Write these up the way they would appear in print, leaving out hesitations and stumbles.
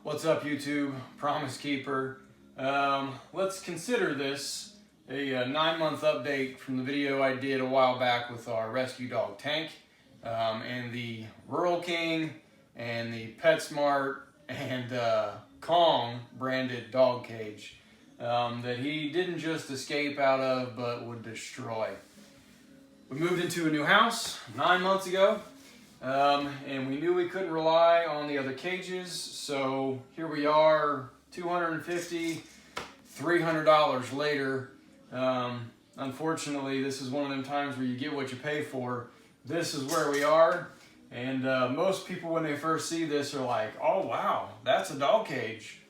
What's up, YouTube? Promise Keeper. Let's consider this a 9-month update from the video I did a while back with our rescue dog Tank and the Rural King and the Petsmart and Kong branded dog cage that he didn't just escape out of but would destroy. We moved into a new house 9 months ago. And we knew we couldn't rely on the other cages, so here we are, $250, $300 later. Unfortunately, this is one of them times where you get what you pay for. This is where we are, and most people when they first see this are like, oh wow, that's a dog cage.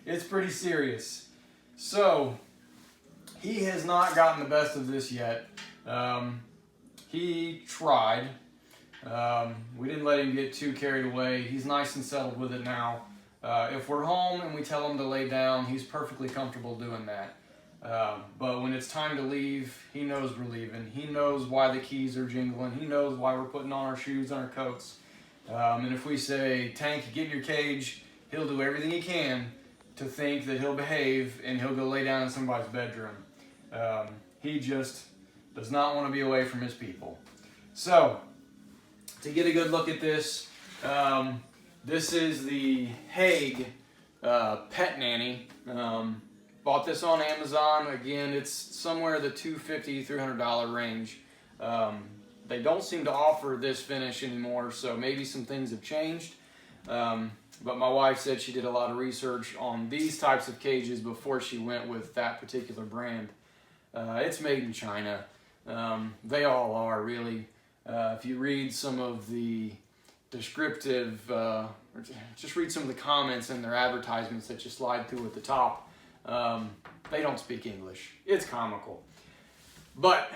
It's pretty serious. So, he has not gotten the best of this yet. He tried. We didn't let him get too carried away. He's nice and settled with it now. If we're home and we tell him to lay down, he's perfectly comfortable doing that. But when it's time to leave, he knows we're leaving. He knows why the keys are jingling. He knows why we're putting on our shoes and our coats. And if we say, Tank, get in your cage, he'll do everything he can to think that he'll behave and he'll go lay down in somebody's bedroom. He just does not want to be away from his people. So, to get a good look at this, this is the HAIGE Pet Nanny. Bought this on Amazon. Again, it's somewhere the $250, $300 range. They don't seem to offer this finish anymore, so maybe some things have changed. But my wife said she did a lot of research on these types of cages before she went with that particular brand. It's made in China. They all are, really. If you read some of the descriptive, or just read some of the comments in their advertisements that you slide through at the top, they don't speak English. It's comical. But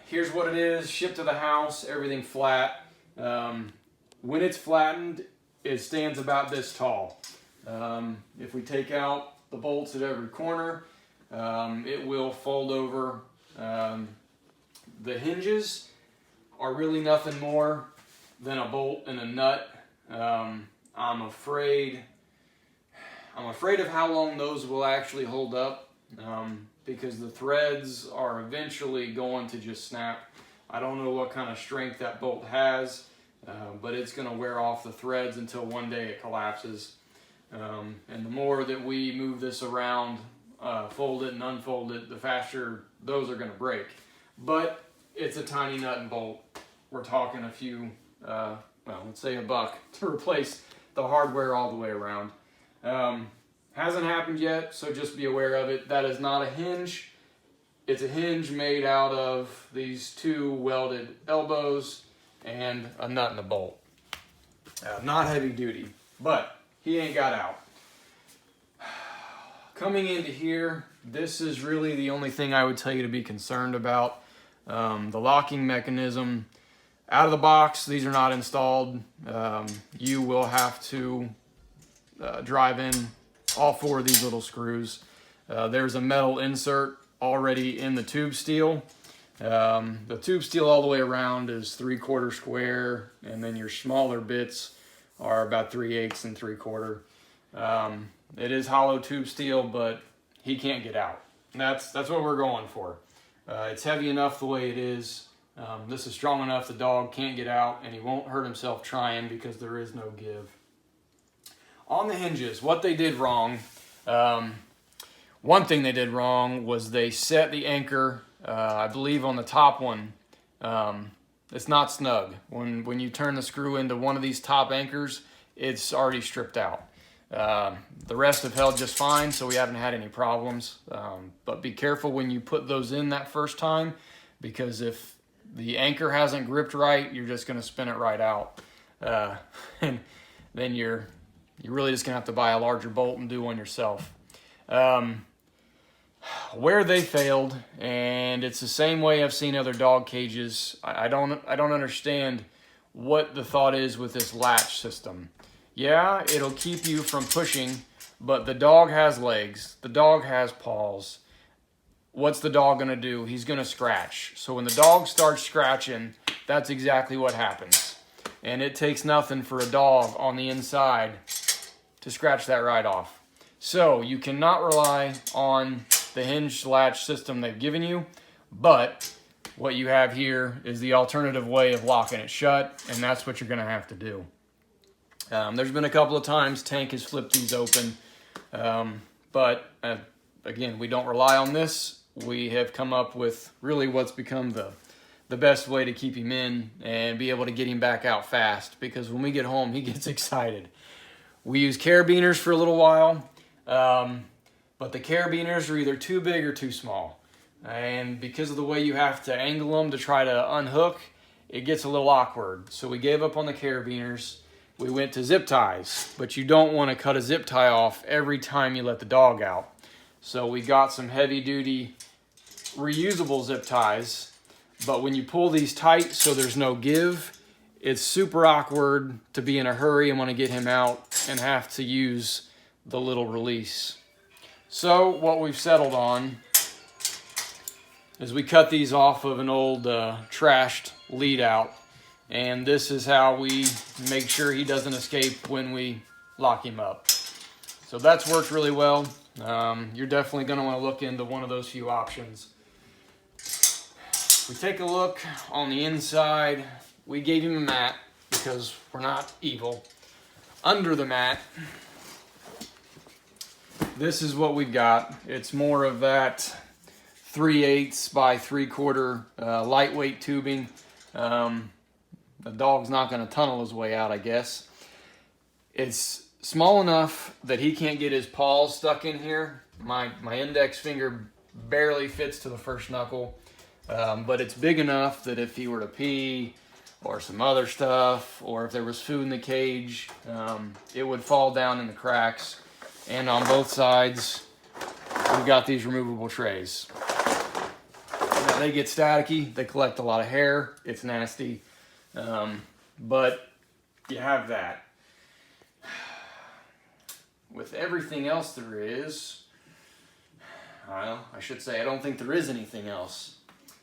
here's what it is. Shipped to the house, everything flat. When it's flattened, it stands about this tall. If we take out the bolts at every corner, it will fold over. The hinges are really nothing more than a bolt and a nut. I'm afraid of how long those will actually hold up, because the threads are eventually going to just snap. I don't know what kind of strength that bolt has, but it's going to wear off the threads until one day it collapses. And the more that we move this around, fold it and unfold it, the faster those are going to break. But it's a tiny nut and bolt. We're talking a few, well, let's say $1 to replace the hardware all the way around. Hasn't happened yet, so just be aware of it. That is not a hinge. It's a hinge made out of these 2 welded elbows and a nut and a bolt. Not heavy duty, but he ain't got out. Coming into here, this is really the only thing I would tell you to be concerned about. The locking mechanism. Out of the box, these are not installed. You will have to drive in all 4 of these little screws. There's a metal insert already in the tube steel. The tube steel all the way around is 3/4 square, and then your smaller bits are about 3/8 and 3/4. It is hollow tube steel, but he can't get out. That's what we're going for. It's heavy enough the way it is. This is strong enough the dog can't get out, and he won't hurt himself trying because there is no give. On the hinges, what they did wrong, one thing they did wrong was they set the anchor, I believe on the top one, it's not snug. When you turn the screw into one of these top anchors, it's already stripped out. The rest have held just fine, so we haven't had any problems. But be careful when you put those in that first time, because if the anchor hasn't gripped right, you're just going to spin it right out. And then you're really just going to have to buy a larger bolt and do one yourself. Where they failed, and it's the same way I've seen other dog cages, I don't understand what the thought is with this latch system. Yeah, it'll keep you from pushing, but the dog has legs, the dog has paws. What's the dog gonna do? He's gonna scratch. So when the dog starts scratching, that's exactly what happens. and it takes nothing for a dog on the inside to scratch that right off. So you cannot rely on the hinge latch system they've given you, but what you have here is the alternative way of locking it shut, and that's what you're gonna have to do. There's been a couple of times Tank has flipped these open, but again, we don't rely on this. We have come up with really what's become the best way to keep him in and be able to get him back out fast, because when we get home, he gets excited. We use carabiners for a little while, but the carabiners are either too big or too small. And because of the way you have to angle them to try to unhook, it gets a little awkward. So we gave up on the carabiners. We went to zip ties, but you don't want to cut a zip tie off every time you let the dog out. So we got some heavy duty reusable zip ties, but when you pull these tight so there's no give, it's super awkward to be in a hurry and want to get him out and have to use the little release. So what we've settled on is we cut these off of an old trashed lead out, and this is how we make sure he doesn't escape when we lock him up. So that's worked really well. You're definitely going to want to look into one of those few options. We take a look on the inside. We gave him a mat because we're not evil. Under the mat, this is what we've got. It's more of that 3/8 by 3/4 lightweight tubing. The dog's not going to tunnel his way out, I guess. It's small enough that he can't get his paws stuck in here. My index finger barely fits to the first knuckle, but it's big enough that if he were to pee or some other stuff, or if there was food in the cage, it would fall down in the cracks. And on both sides, we've got these removable trays. Now, they get staticky, they collect a lot of hair, it's nasty, but you have that. With everything else there is, well, I should say I don't think there is anything else.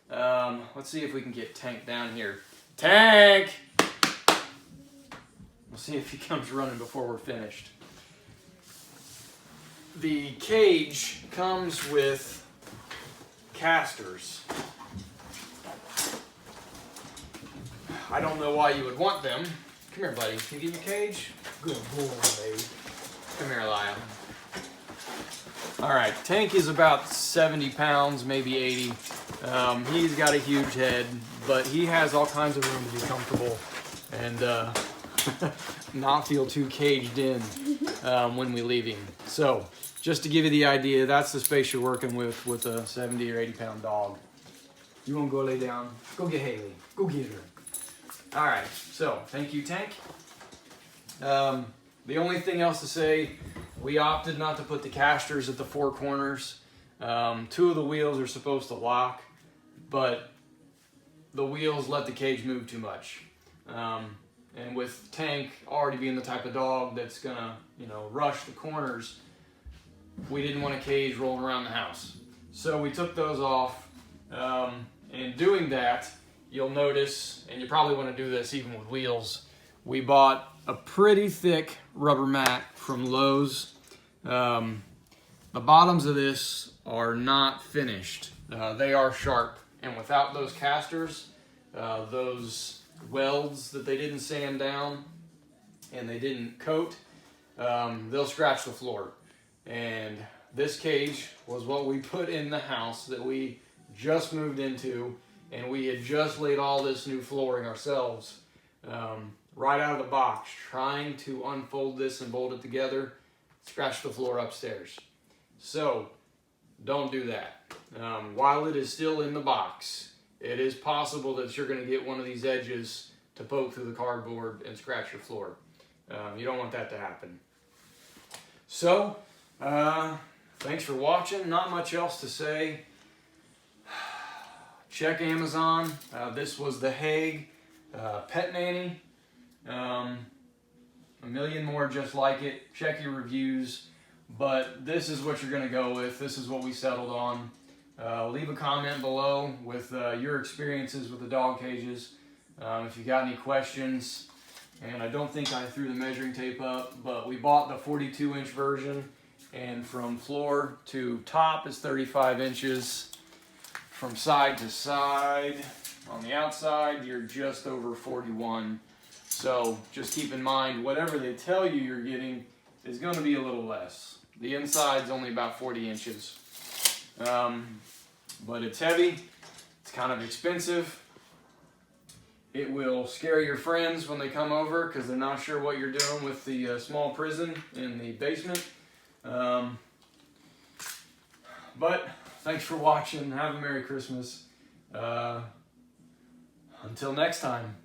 Let's see if we can get Tank down here. Tank! We'll see if he comes running before we're finished. The cage comes with casters. I don't know why you would want them. Come here, buddy. Can you get your cage? Good boy, baby. Come here, Lyle. All right, Tank is about 70 pounds, maybe 80. He's got a huge head, but he has all kinds of room to be comfortable and not feel too caged in when we leave him. So, just to give you the idea, that's the space you're working with a 70 or 80 pound dog. You want to go lay down? Go get Haley. Go get her. All right, so thank you, Tank. The only thing else to say, we opted not to put the casters at the four corners. 2 of the wheels are supposed to lock, but the wheels let the cage move too much. And with Tank already being the type of dog that's gonna, rush the corners, we didn't want a cage rolling around the house. So we took those off. And doing that, you'll notice, and you probably want to do this even with wheels, we bought a pretty thick rubber mat from Lowe's. The bottoms of this are not finished. They are sharp, and without those casters, those welds that they didn't sand down and they didn't coat, they'll scratch the floor. And this cage was what we put in the house that we just moved into, and we had just laid all this new flooring ourselves right out of the box, trying to unfold this and bolt it together, scratch the floor upstairs. So don't do that. While it is still in the box, it is possible that you're going to get one of these edges to poke through the cardboard and scratch your floor. You don't want that to happen. So, thanks for watching. Not much else to say. Check Amazon. This was the HAIGE Pet Nanny. A million more just like it. Check your reviews. But this is what you're going to go with. This is what we settled on. Leave a comment below with your experiences with the dog cages. If you got any questions, And I don't think I threw the measuring tape up, but we bought the 42-inch version, and from floor to top is 35 inches. From side to side, on the outside, you're just over 41. So just keep in mind, whatever they tell you you're getting is going to be a little less. The inside's only about 40 inches. But it's heavy, it's kind of expensive. It will scare your friends when they come over because they're not sure what you're doing with the small prison in the basement. But thanks for watching. Have a Merry Christmas. Until next time.